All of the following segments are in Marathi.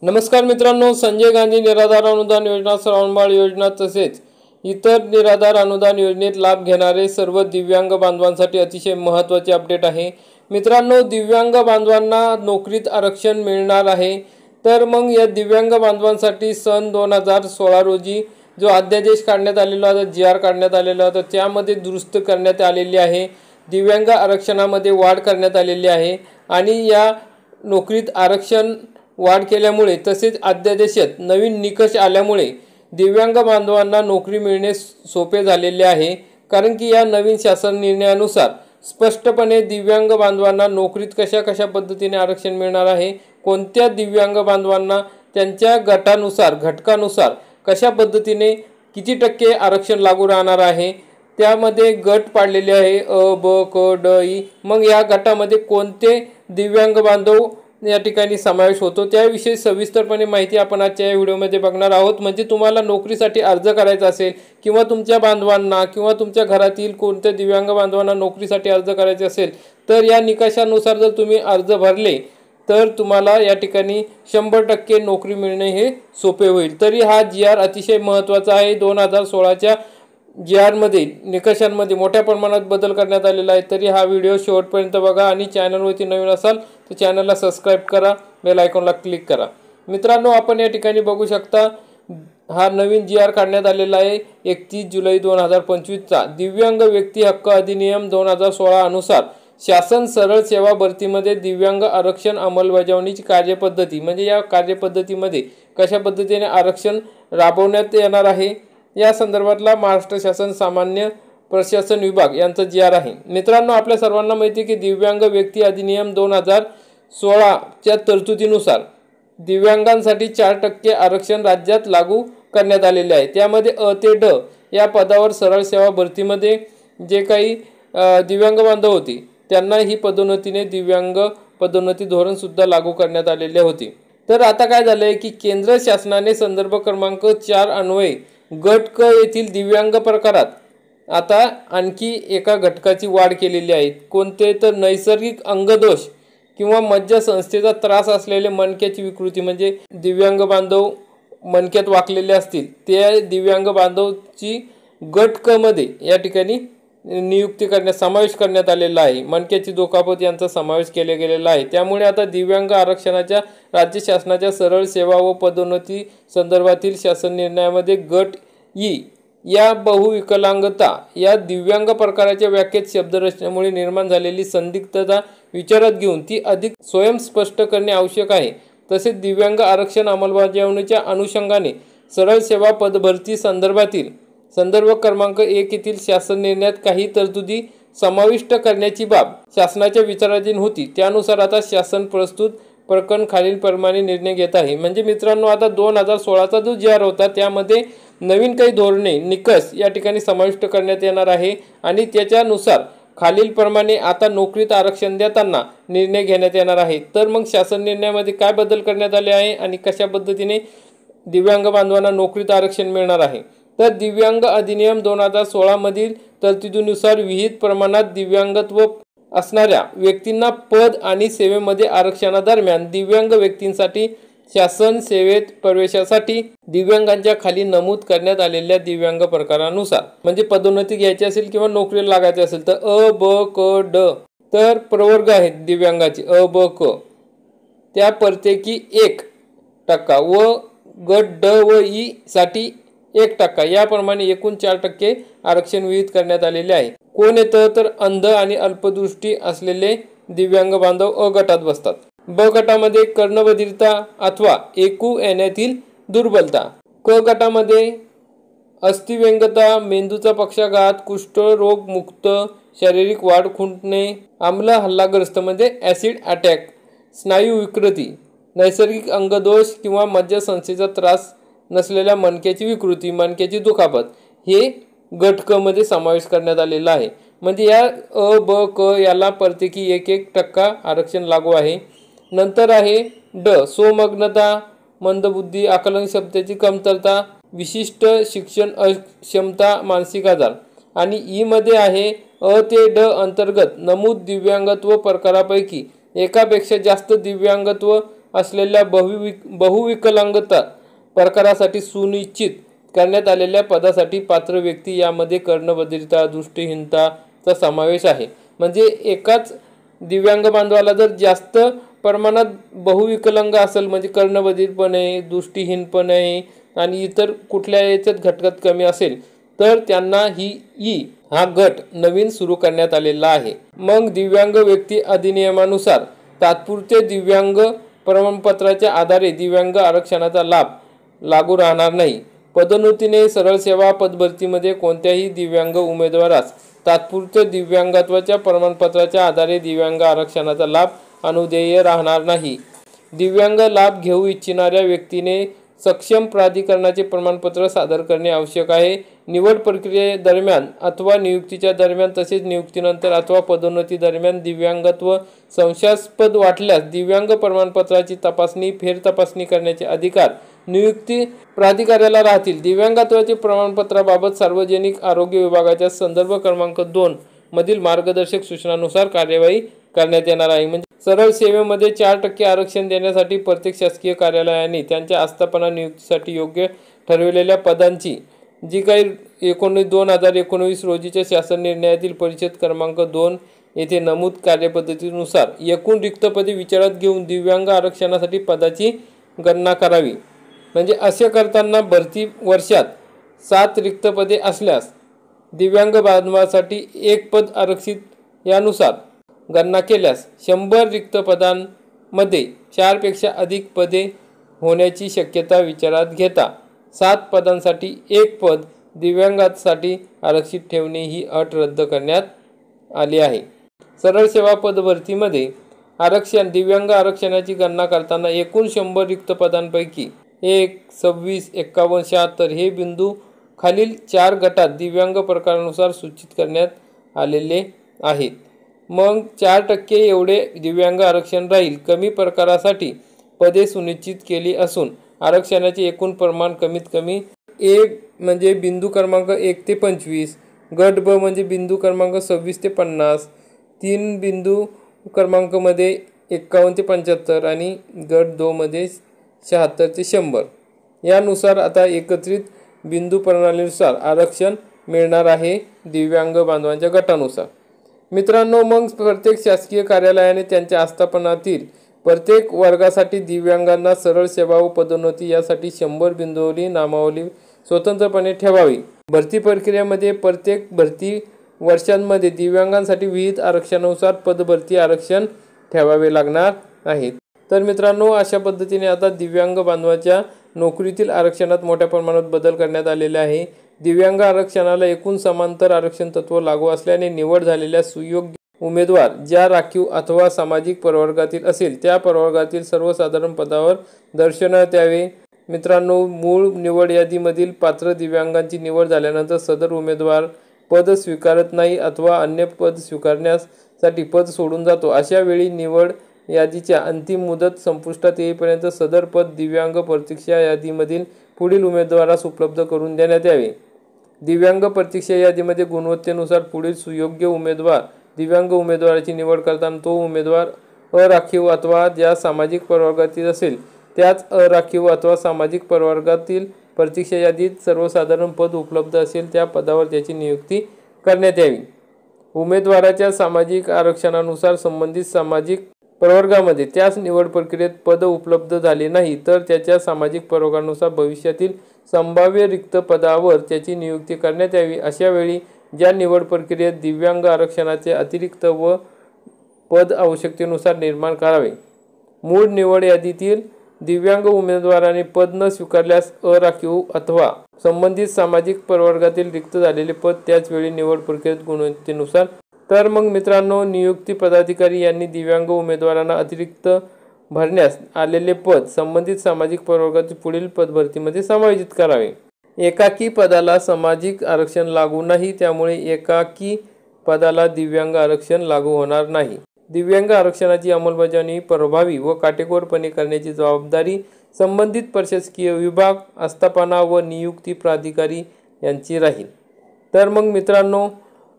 नमस्कार मित्रांनो, संजय गांधी निराधार अनुदान योजना, श्रावणबाळ योजना तसेच इतर निराधार अनुदान योजनेत लाभ घेणारे सर्व दिव्यांग बांधवांसाठी अतिशय महत्त्वाचे अपडेट आहे। मित्रांनो, दिव्यांग बांधवांना नोकरीत आरक्षण मिळणार आहे। तर मग या दिव्यांग बांधवांसाठी सन 2016 रोजी जो अध्यादेश काढण्यात आलेला होता, GR काढण्यात आलेला होता, त्यामध्ये दुरुस्त करण्यात आलेली आहे। दिव्यांग आरक्षणामध्ये वाढ करण्यात आलेली आहे आणि या नोकरीत आरक्षण वाढ केल्यामुळे तसेच अध्यादेशात नवीन निकष आल्यामुळे दिव्यांग बांधवांना नोकरी मिळणे सोपे झालेले आहे। कारण की या नवीन शासन निर्णयानुसार स्पष्टपणे दिव्यांग बांधवांना नोकरीत कशा पद्धतीने आरक्षण मिळणार आहे, कोणत्या दिव्यांग बांधवांना त्यांच्या घटकानुसार कशा पद्धतीने किती टक्के आरक्षण लागू राहणार आहे, त्यामध्ये गट पाडलेले आहे अ, ब, क, ड, ई। मग या गटामध्ये कोणते दिव्यांग बांधव या ठिकाणी समावेश होतो त्याविषयी सविस्तरपणे माहिती आपण आजच्या या व्हिडिओमध्ये बघणार आहोत। म्हणजे तुम्हाला नोकरीसाठी अर्ज करायचा असेल किंवा तुमच्या बांधवांना किंवा तुमच्या घरातील कोणत्या दिव्यांग बांधवांना नोकरीसाठी अर्ज करायचे असेल तर या निकषानुसार जर तुम्ही अर्ज भरले तर तुम्हाला या ठिकाणी 100% नोकरी मिळणे हे सोपे होईल। तरी हा GR अतिशय महत्त्वाचा आहे। 2016च्या GR मध्ये निकषांमध्ये मोठ्या प्रमाणात बदल करण्यात आलेला आहे। तरी हा व्हिडिओ शेवटपर्यंत बघा आणि चॅनलवरती नवीन असाल तर चॅनलला सबस्क्राइब करा, बेल आयकॉनला क्लिक करा। मित्रांनो, आपण या ठिकाणी बघू शकता हा नवीन GR काढण्यात आलेला आहे 31 जुलै 2025 चा। दिव्यांग व्यक्ती हक्क अधिनियम 2016 अनुसार शासन सरळ सेवा भरतीमध्ये दिव्यांग आरक्षण अंमलबजावणीची कार्यपद्धती, म्हणजे या कार्यपद्धतीमध्ये कशा पद्धतीने आरक्षण राबवण्यात येणार आहे या संदर्भातला महाराष्ट्र शासन सामान्य प्रशासन विभाग यांचा GR आहे। मित्रांनो, आपल्या सर्वांना माहिती आहे की दिव्यांग व्यक्ती अधिनियम 2016 च्या तरतुदीनुसार दिव्यांगांसाठी 4% आरक्षण राज्यात लागू करण्यात आलेले आहे। त्यामध्ये अ ते ड या पदावर सरळ सेवा भरतीमध्ये जे काही दिव्यांग बांधव होते त्यांना ही पदोन्नतीने दिव्यांग पदोन्नती धोरण सुद्धा लागू करण्यात आलेले होते। तर आता काय झालंय की केंद्र शासनाने संदर्भ क्रमांक 4 अन्वये गट क येथील दिव्यांग प्रकारात आता आणखी एका घटकाची वाढ केलेली आहे। कोणते तर नैसर्गिक अंगदोष किंवा मज्जासंस्थेचा त्रास असलेले मणक्याची विकृती, म्हणजे दिव्यांग बांधव मणक्यात वाकलेले असतील त्या दिव्यांग बांधवची गट क मध्ये या ठिकाणी समावेश करण्यात आलेला आहे। मणक्याची दुखापत यांचा समावेश केला गेलेला आहे। त्यामुळे आता दिव्यांग आरक्षणाच्या राज्य शासनाच्या सरळ सेवा व पदोन्नती संदर्भातील शासन निर्णयामध्ये गट ई या बहुविकलांगता या दिव्यांग प्रकाराच्या व्याख्येत शब्दरचनेमुळे निर्माण झालेली संदिग्धता विचारात घेऊन ती अधिक स्वयंस्पष्ट करणे आवश्यक आहे। तसेच दिव्यांग आरक्षण अंमलबजावणीच्या अनुषंगाने सरळ सेवा पदभरती संदर्भातील संदर्भ क्रमांक 1 येथील शासन निर्णयात काही तरतुदी समाविष्ट करण्याची बाब शासनाच्या विचाराधीन होती। त्यानुसार आता शासन प्रस्तुत प्रकरण खालील प्रमाणे निर्णय घेत आहे। म्हणजे मित्रांनो, आता 2016चा जो GR होता त्यामध्ये नवीन काही धोरणे निकष या ठिकाणी समाविष्ट करण्यात येणार आहे आणि त्याच्यानुसार खालील प्रमाणे आता नोकरीत आरक्षण देताना निर्णय घेण्यात येणार आहे। तर मग शासन निर्णयामध्ये काय बदल करण्यात आले आहे आणि कशा पद्धतीने दिव्यांग बांधवांना नोकरीत आरक्षण मिळणार आहे, तर दिव्यांग अधिनियम 2016 मधील तरतुदीनुसार विहित प्रमाणात दिव्यांगत्व असणाऱ्या व्यक्तींना पद आणि सेवेमध्ये आरक्षणादरम्यान दिव्यांग व्यक्तींसाठी शासन सेवेत प्रवेशासाठी दिव्यांगांच्या खाली नमूद करण्यात आलेल्या दिव्यांग प्रकारानुसार, म्हणजे पदोन्नती घ्यायची असेल किंवा नोकरीला लागायची असेल तर अ, ब, क, ड तर प्रवर्ग आहेत दिव्यांगाचे अ, ब, क, त्या प्रत्येकी 1% व गट ड व ई साठी 1% याप्रमाणे एकूण 4% आरक्षण विहित करण्यात आलेले आहे। कोण येतं तर अंध आणि अल्पदृष्टी असलेले दिव्यांग बांधव अ गटात बसतात। ब गटामध्ये कर्णबधिरता अथवा ऐकू येण्यातील दुर्बलता। क गटामध्ये अस्थिव्यंगता, मेंदूचा पक्षाघात, कुष्ठरोग मुक्त, शारीरिक वाढ खुंटणे, आम्ल हल्लाग्रस्त म्हणजे ॲसिड अटॅक, स्नायू विकृती, नैसर्गिक अंगदोष किंवा मज्जासंस्थेचा त्रास नसलेल्या मणक्याची विकृती, मणक्याची दुखापत हे गट क मध्ये समावेश करण्यात आलेला आहे। म्हणजे या अ, ब, क याला प्रत्येकी 1% आरक्षण लागू आहे। नंतर आहे ड सोमग्नता, मंदबुद्धी, आकलन क्षमतेची कमतरता, विशिष्ट शिक्षण अक्षमता, मानसिक आजार आणि ई मध्ये आहे अ ते ड अंतर्गत नमूद दिव्यांगत्व प्रकारापैकी एकापेक्षा जास्त दिव्यांगत्व असलेल्या बहुविकलांगता प्रकारासाठी सुनिश्चित करण्यात आलेल्या पदासाठी पात्र व्यक्ती यामध्ये कर्णबधिरता, दृष्टिहीनताचा समावेश आहे। म्हणजे एकाच दिव्यांग बांधवाला जर जास्त प्रमाणात बहुविकलांग असेल, म्हणजे कर्णबधिर पण आहे, दृष्टिहीन पण आहे आणि इतर कुठल्या याच्यात घटकात कमी असेल, तर त्यांना हा गट नवीन सुरू करण्यात आलेला आहे। मग दिव्यांग व्यक्ती अधिनियमानुसार तात्पुरते दिव्यांग प्रमाणपत्राच्या आधारे दिव्यांग आरक्षणाचा लाभ लागू राहणार नाही। पदोन्नतीने सरळ सेवा पदभरतीमध्ये कोणत्याही दिव्यांग उमेदवारास तात्पुरते दिव्यांगत्वाच्या प्रमाणपत्राच्या आधारे दिव्यांग आरक्षणाचा लाभ अनुदेय राहणार नाही। दिव्यांग लाभ घेऊ इच्छिणाऱ्या व्यक्तीने सक्षम प्राधिकरणाचे प्रमाणपत्र सादर करणे आवश्यक आहे। निवड प्रक्रियेदरम्यान अथवा नियुक्तीच्या दरम्यान तसेच नियुक्तीनंतर अथवा पदोन्नती दरम्यान दिव्यांगत्व संशयास्पद वाटल्यास दिव्यांग प्रमाणपत्राची तपासणी फेरतपासणी करण्याचे अधिकार नियुक्ती प्राधिकाऱ्याला राहतील। दिव्यांगत्वाचे प्रमाणपत्राबाबत सार्वजनिक आरोग्य विभागाच्या संदर्भ क्रमांक 2 मधील मार्गदर्शक सूचनांनुसार कार्यवाही करण्यात येणार आहे। म्हणजे सरळ सेवेमध्ये 4% आरक्षण देण्यासाठी प्रत्येक शासकीय कार्यालयाने त्यांच्या आस्थापना नियुक्तीसाठी योग्य ठरविलेल्या पदांची जी काही 2019 रोजीच्या शासन निर्णयातील परिषद क्रमांक 2 येथे नमूद कार्यपद्धतीनुसार एकूण रिक्त पदे विचारात घेऊन दिव्यांग आरक्षणासाठी पदाची गणना करावी। म्हणजे असे करताना भरती वर्षात 7 रिक्त पदे असल्यास दिव्यांग बांधवासाठी 1 पद आरक्षित यानुसार गणना केल्यास 100 रिक्त पदांमध्ये 4 पेक्षा अधिक पदे होण्याची शक्यता विचारात घेता 7 पदांसाठी 1 पद दिव्यांगांसाठी आरक्षित ठेवणे ही अट रद्द करण्यात आली आहे। सरळ सेवा पदभरतीमध्ये दिव्यांग आरक्षणाची गणना करताना एकूण 100 रिक्त पदांपैकी 1, 26, 51, 76 हे बिंदू खालील 4 गटात दिव्यांग प्रकारानुसार सूचित करण्यात आलेले आहेत। मग 4% एवढे दिव्यांग आरक्षण राहील। कमी प्रकारासाठी पदे सुनिश्चित केली असून आरक्षणाचे एकूण प्रमाण कमीत कमी ए म्हणजे बिंदू क्रमांक 1 ते 25, गट ब म्हणजे बिंदू क्रमांक 26 ते 50, 3 बिंदू क्रमांक मध्ये 51 ते 75 आणि गट 2 मध्ये 76 ते 100 यानुसार आता एकत्रित बिंदू प्रणालीनुसार आरक्षण मिळणार आहे दिव्यांग बांधवांच्या गटानुसार। मित्रांनो, मग प्रत्येक शासकीय कार्यालयाने त्यांच्या आस्थापनातील प्रत्येक वर्गासाठी दिव्यांगांना सरळ सेवा व पदोन्नती यासाठी 100 बिंदूवरी नामावली स्वतंत्रपणे ठेवावी। भरती प्रक्रियेमध्ये प्रत्येक भरती वर्षांमध्ये दिव्यांगांसाठी विहित आरक्षणानुसार पदभरती आरक्षण ठेवावे लागणार आहेत। तर मित्रांनो, अशा पद्धतीने आता दिव्यांग बांधवांच्या नोकरीतील आरक्षणात मोठ्या प्रमाणात बदल करण्यात आलेले आहे। दिव्यांग आरक्षणाला एकूण समांतर आरक्षण तत्व लागू असल्याने निवड झालेल्या सुयोग्य उमेदवार ज्या राखीव अथवा सामाजिक प्रवर्गातील असेल त्या प्रवर्गातील सर्वसाधारण पदावर दर्शवण्यात यावे। मित्रांनो, मूळ निवड यादीमधील पात्र दिव्यांगांची निवड झाल्यानंतर सदर उमेदवार पद स्वीकारत नाही अथवा अन्य पद स्वीकारण्यासाठी पद सोडून जातो। अशा वेळी निवड यादीच्या अंतिम मुदत संपुष्टात येईपर्यंत सदर पद दिव्यांग प्रतीक्षा यादीमधील पुढील उमेदवारास उपलब्ध करून देण्यात यावे। दिव्यांग प्रतीक्षा यादीमध्ये गुणवत्तेनुसार पुढील सुयोग्य उमेदवार दिव्यांग उमेदवाराची निवड करताना तो उमेदवार अराखीव अथवा ज्या सामाजिक प्रवर्गातील असेल त्याच अराखीव अथवा सामाजिक प्रवर्गातील प्रतीक्षा यादीत सर्वसाधारण पद उपलब्ध असेल त्या पदावर त्याची नियुक्ती करण्यात यावी। उमेदवाराच्या सामाजिक आरक्षणानुसार संबंधित सामाजिक प्रवर्गामध्ये त्याच निवड प्रक्रियेत पद उपलब्ध झाले नाही तर त्याच्या सामाजिक प्रवर्गानुसार भविष्यातील संभाव्य रिक्त पदावर त्याची नियुक्ती करण्यात यावी। अशा वेळी ज्या निवड प्रक्रियेत दिव्यांग आरक्षणाचे अतिरिक्त व पद आवश्यकतेनुसार निर्माण करावे। मूळ निवड यादीतील दिव्यांग उमेदवाराने पद न स्वीकारल्यास अराखीव अथवा संबंधित सामाजिक प्रवर्गातील रिक्त झालेले पद त्याच वेळी निवड प्रक्रियेत गुणवत्तेनुसार। तर मग मित्रांनो, नियुक्ती पदाधिकारी यांनी दिव्यांग उमेदवारांना अतिरिक्त भरण्यास आलेले पद संबंधित सामाजिक प्रवर्गातील पुढील पदभरतीमध्ये समायोजित करावे। एकाकी पदाला सामाजिक आरक्षण लागू नाही, त्यामुळे एकाकी पदाला दिव्यांग आरक्षण लागू होणार नाही। दिव्यांग आरक्षणाची अंमलबजावणी प्रभावी व काटेकोरपणे करण्याची जबाबदारी संबंधित प्रशासकीय विभाग, आस्थापना व नियुक्ती प्राधिकारी यांची राहील। तर मग मित्रांनो,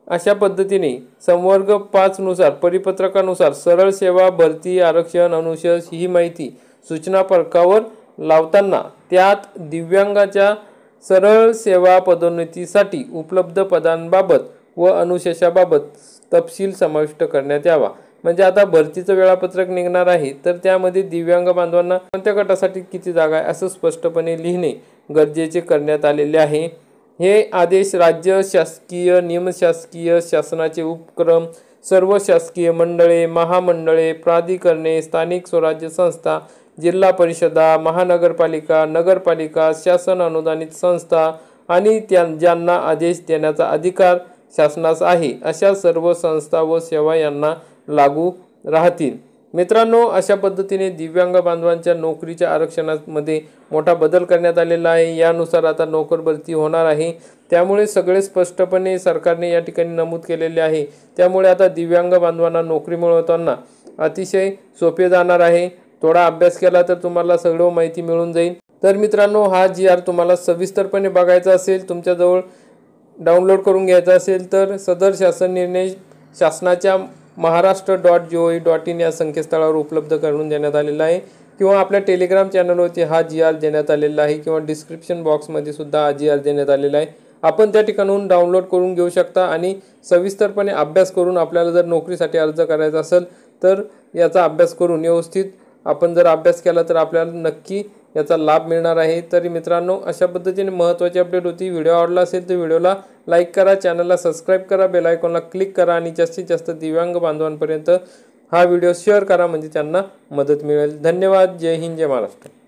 अशा पद्धतीने संवर्ग 5 नुसार परिपत्रकानुसार सरळ सेवा भरती आरक्षण अनुशेष ही माहिती सूचना फलकावर लावताना त्यात दिव्यांगाच्या सरळ सेवा पदोन्नतीसाठी उपलब्ध पदांबाबत व अनुशेषाबाबत तपशील समाविष्ट करण्यात यावा। म्हणजे आता भरतीचं वेळापत्रक निघणार आहे, तर त्यामध्ये दिव्यांग बांधवांना कोणत्या गटासाठी किती जागा आहे असं स्पष्टपणे लिहिणे गरजेचे करण्यात आलेले आहे। हे आदेश राज्य शासकीय, निमशासकीय शासनाचे उपक्रम, सर्व शासकीय मंडळे, महामंडळे, प्राधिकरणे, स्थानिक स्वराज्य संस्था, जिल्हा परिषदा, महानगरपालिका, नगरपालिका, शासन अनुदानित संस्था आणि ज्यांना आदेश देण्याचा अधिकार शासनास आहे अशा सर्व संस्था व सेवा यांना लागू राहतील। मित्रांनो, अशा पद्धतीने दिव्यांग बांधवांच्या नोकरीच्या आरक्षणामध्ये मोठा बदल करण्यात आलेला आहे। यानुसार आता नोकर भरती होणार आहे, त्यामुळे सगळे स्पष्टपणे सरकारने या ठिकाणी नमूद केलेले आहे। त्यामुळे आता दिव्यांग बांधवांना नोकरी मिळवताना अतिशय सोपे जाणार आहे। थोडा अभ्यास केला तर तुम्हाला सगळं माहिती मिळून जाईल। तर मित्रांनो, हा GR तुम्हाला सविस्तरपणे बघायचा असेल, तुमच्याजवळ डाउनलोड करून घ्यायचा असेल तर सदर शासन निर्णय शासनाच्या महाराष्ट्र.gov.in या संकेतस्थळावर उपलब्ध करून देण्यात आलेला आहे, किंवा आपल्या टेलिग्राम चॅनलवरती हा GR देण्यात आलेला आहे, किंवा डिस्क्रिप्शन बॉक्समध्ये सुद्धा हा GR देण्यात आलेला आहे। आपण त्या ठिकाणाहून डाउनलोड करून घेऊ शकता आणि सविस्तरपणे अभ्यास करून आपल्याला जर नोकरीसाठी अर्ज करायचा असेल तर याचा अभ्यास करून व्यवस्थित आपण जर अभ्यास केला तर आपल्याला नक्की याचा लाभ मिळणार आहे। तरी मित्रांनो, अशा पद्धतीने महत्त्वाची अपडेट होती। व्हिडिओ आवडला असेल तर व्हिडिओला लाईक करा, चॅनलला सबस्क्राईब करा, बेल आयकॉनला क्लिक करा आणि जास्तीत जास्त दिव्यांग बांधवांपर्यंत हा व्हिडिओ शेअर करा, म्हणजे त्यांना मदत मिळेल। धन्यवाद। जय हिंद, जय महाराष्ट्र।